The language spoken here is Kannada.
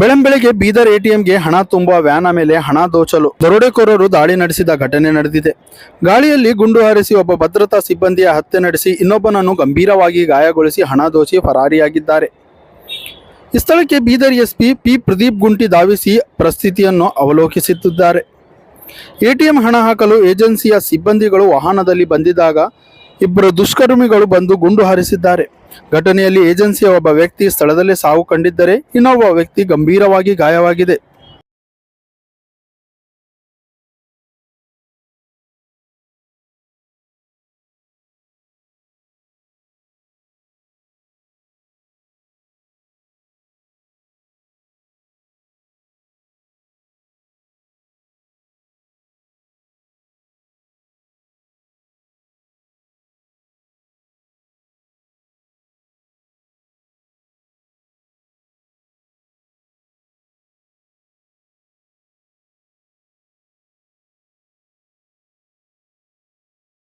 ಬೆಳಂಬೆಳಗ್ಗೆ ಬೀದರ್ ಎಟಿಎಂಗೆ ಹಣ ತುಂಬುವ ವ್ಯಾನ್ ಮೇಲೆ ಹಣ ದೋಚಲು ದರೋಡೆಕೋರರು ದಾಳಿ ನಡೆಸಿದ ಘಟನೆ ನಡೆದಿದೆ. ಗಾಳಿಯಲ್ಲಿ ಗುಂಡು ಹಾರಿಸಿ ಒಬ್ಬ ಭದ್ರತಾ ಸಿಬ್ಬಂದಿಯ ಹತ್ಯೆ ನಡೆಸಿ ಇನ್ನೊಬ್ಬನನ್ನು ಗಂಭೀರವಾಗಿ ಗಾಯಗೊಳಿಸಿ ಹಣ ದೋಚಿ ಫರಾರಿಯಾಗಿದ್ದಾರೆ. ಈ ಸ್ಥಳಕ್ಕೆ ಬೀದರ್ ಎಸ್ಪಿ ಪಿ ಪ್ರದೀಪ್ ಗುಂಟಿ ಧಾವಿಸಿ ಪರಿಸ್ಥಿತಿಯನ್ನು ಅವಲೋಕಿಸುತ್ತಿದ್ದಾರೆ. ಎಟಿಎಂ ಹಣ ಹಾಕಲು ಏಜೆನ್ಸಿಯ ಸಿಬ್ಬಂದಿಗಳು ವಾಹನದಲ್ಲಿ ಬಂದಿದ್ದಾಗ ಇಬ್ಬರು ದುಷ್ಕರ್ಮಿಗಳು ಬಂದು ಗುಂಡು ಹಾರಿಸಿದ್ದಾರೆ. ಘಟನೆಯಲ್ಲಿ ಏಜೆನ್ಸಿಯ ಒಬ್ಬ ವ್ಯಕ್ತಿ ಸ್ಥಳದಲ್ಲೇ ಸಾವು ಕಂಡಿದ್ದರೆ ಇನ್ನೊಬ್ಬ ವ್ಯಕ್ತಿ ಗಂಭೀರವಾಗಿ ಗಾಯವಾಗಿದೆ.